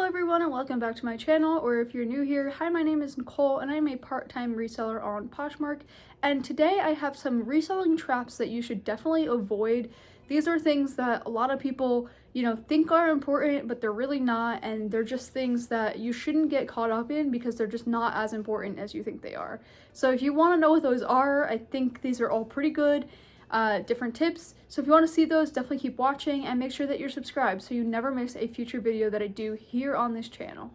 everyone and welcome back to my channel, or if you're new here, hi, my name is Nicole and I'm a part-time reseller on Poshmark, and today I have some reselling traps that you should definitely avoid. These are things that a lot of people, think are important, but they're really not, and they're just things that you shouldn't get caught up in because they're just not as important as you think they are. So if you want to know what those are, I think these are all pretty good. Different tips. So if you want to see those, definitely keep watching and make sure that you're subscribed so you never miss a future video that I do here on this channel.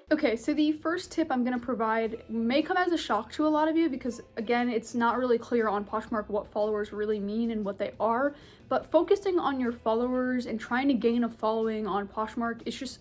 Okay, so the first tip I'm going to provide may come as a shock to a lot of you because, again, it's not really clear on Poshmark what followers really mean and what they are, but focusing on your followers and trying to gain a following on Poshmark is just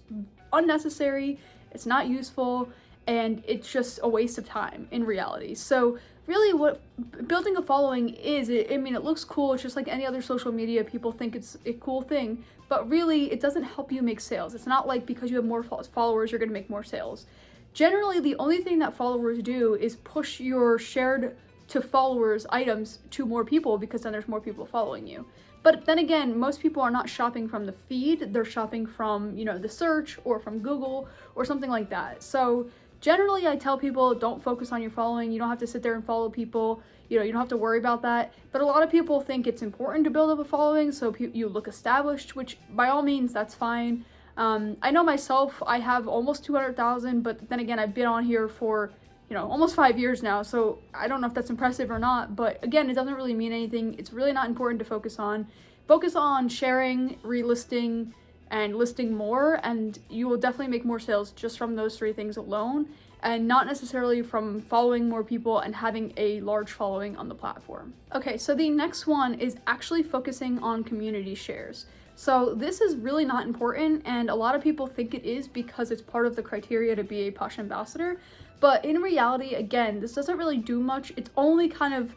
unnecessary, it's not useful, and it's just a waste of time in reality. So really what building a following is, it looks cool, it's just like any other social media, people think it's a cool thing, but really it doesn't help you make sales. It's not like because you have more followers you're going to make more sales. Generally, the only thing that followers do is push your shared to followers items to more people because then there's more people following you. But then again, most people are not shopping from the feed, they're shopping from, the search or from Google or something like that. So generally, I tell people don't focus on your following. You don't have to sit there and follow people. You don't have to worry about that. But a lot of people think it's important to build up a following so you look established, which by all means, that's fine. I know myself, I have almost 200,000, but then again, I've been on here for, almost 5 years now. So I don't know if that's impressive or not. But again, it doesn't really mean anything. It's really not important to focus on. Focus on sharing, relisting, and listing more, and you will definitely make more sales just from those three things alone, and not necessarily from following more people and having a large following on the platform. Okay, so the next one is actually focusing on community shares. So this is really not important, and a lot of people think it is because it's part of the criteria to be a Posh ambassador, but in reality, again, this doesn't really do much. It's only kind of,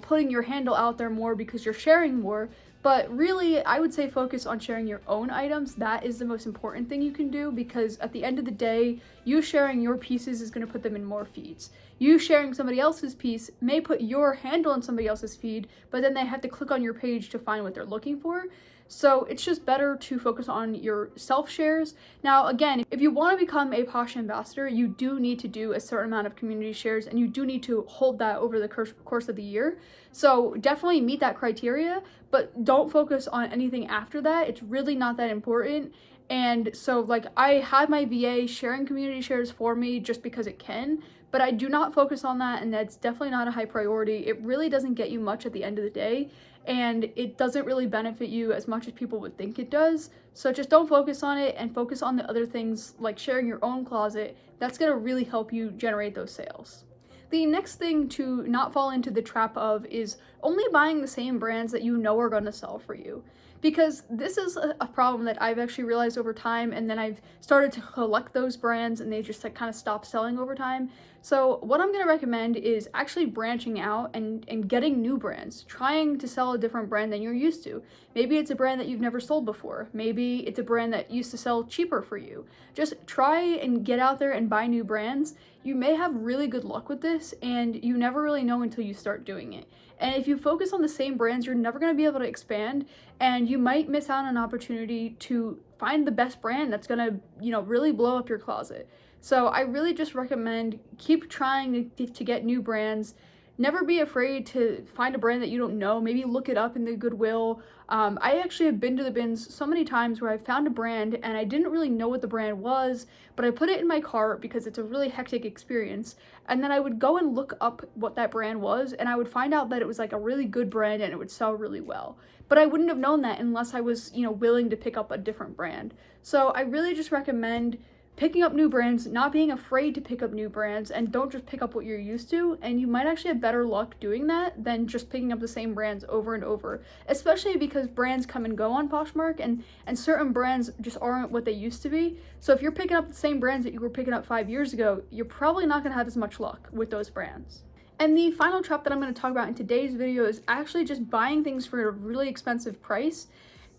putting your handle out there more because you're sharing more. But really, I would say focus on sharing your own items. That is the most important thing you can do, because at the end of the day, you sharing your pieces is going to put them in more feeds. You sharing somebody else's piece may put your handle in somebody else's feed, but then they have to click on your page to find what they're looking for. So it's just better to focus on your self shares. Now, again, if you want to become a Posh ambassador, you do need to do a certain amount of community shares, and you do need to hold that over the course of the year. So definitely meet that criteria, but don't focus on anything after that. It's really not that important. And so I had my VA sharing community shares for me just because it can, but I do not focus on that, and that's definitely not a high priority. It really doesn't get you much at the end of the day, and it doesn't really benefit you as much as people would think it does. So just don't focus on it and focus on the other things like sharing your own closet. That's going to really help you generate those sales. The next thing to not fall into the trap of is only buying the same brands that you know are going to sell for you. Because this is a problem that I've actually realized over time, and then I've started to collect those brands and they just kind of stop selling over time. So what I'm going to recommend is actually branching out and getting new brands, trying to sell a different brand than you're used to. Maybe it's a brand that you've never sold before. Maybe it's a brand that used to sell cheaper for you. Just try and get out there and buy new brands. You may have really good luck with this, and you never really know until you start doing it. And if you focus on the same brands, you're never going to be able to expand, and you might miss out on an opportunity to find the best brand that's going to, really blow up your closet. So I really just recommend keep trying to get new brands. Never be afraid to find a brand that you don't know. Maybe look it up in the Goodwill. I actually have been to the bins so many times where I found a brand and I didn't really know what the brand was, but I put it in my cart because it's a really hectic experience. And then I would go and look up what that brand was, and I would find out that it was a really good brand and it would sell really well. But I wouldn't have known that unless I was, willing to pick up a different brand. So I really just recommend picking up new brands, not being afraid to pick up new brands, and don't just pick up what you're used to, and you might actually have better luck doing that than just picking up the same brands over and over, especially because brands come and go on Poshmark, and certain brands just aren't what they used to be. So if you're picking up the same brands that you were picking up 5 years ago, you're probably not going to have as much luck with those brands. And the final trap that I'm going to talk about in today's video is actually just buying things for a really expensive price.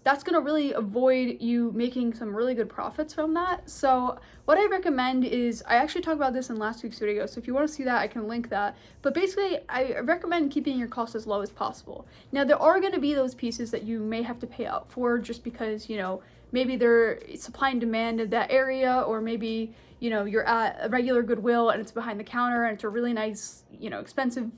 that's going to really avoid you making some really good profits from that. So what I recommend is, I actually talked about this in last week's video, so if you want to see that, I can link that. But basically, I recommend keeping your costs as low as possible. Now, there are going to be those pieces that you may have to pay up for just because, you know, maybe they're supply and demand in that area, or maybe, you know, you're at a regular Goodwill and it's behind the counter and it's a really nice, you know, expensive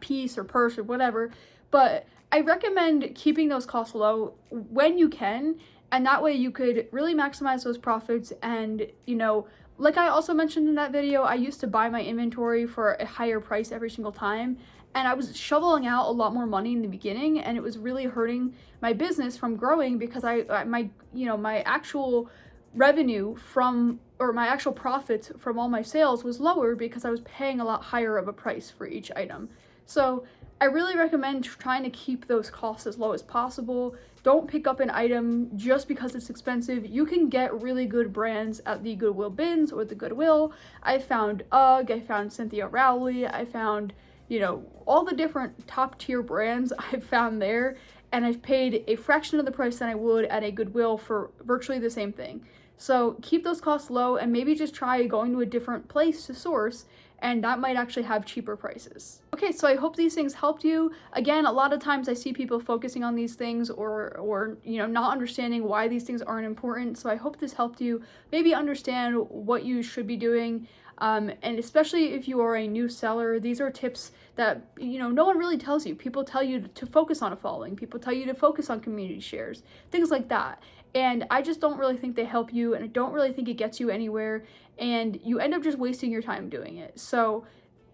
piece or purse or whatever. But I recommend keeping those costs low when you can, and that way you could really maximize those profits. And, you know, like I also mentioned in that video, I used to buy my inventory for a higher price every single time, and I was shoveling out a lot more money in the beginning, and it was really hurting my business from growing because my actual revenue from, or my actual profits from all my sales was lower because I was paying a lot higher of a price for each item. So I really recommend trying to keep those costs as low as possible. Don't pick up an item just because it's expensive. You can get really good brands at the Goodwill bins or the Goodwill. I found UGG, I found Cynthia Rowley, I found, you know, all the different top tier brands I've found there, and I've paid a fraction of the price than I would at a Goodwill for virtually the same thing. So keep those costs low, and maybe just try going to a different place to source, and that might actually have cheaper prices. Okay, so I hope these things helped you. Again, a lot of times I see people focusing on these things or you know, not understanding why these things aren't important. So I hope this helped you maybe understand what you should be doing. And especially if you are a new seller, these are tips that, you know, no one really tells you. People tell you to focus on a following. People tell you to focus on community shares, things like that. And I just don't really think they help you, and I don't really think it gets you anywhere, and you end up just wasting your time doing it. So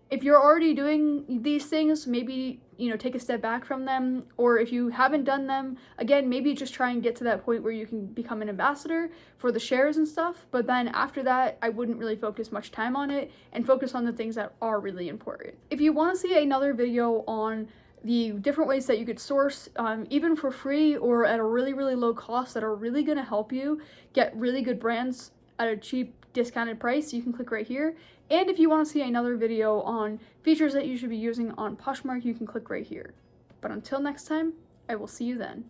if you're already doing these things, maybe, you know, take a step back from them. Or if you haven't done them, again, maybe just try and get to that point where you can become an ambassador for the shares and stuff. But then after that, I wouldn't really focus much time on it and focus on the things that are really important. If you want to see another video on the different ways that you could source, even for free or at a really, really low cost, that are really going to help you get really good brands at a cheap discounted price, you can click right here. And if you want to see another video on features that you should be using on Poshmark, you can click right here. But until next time, I will see you then.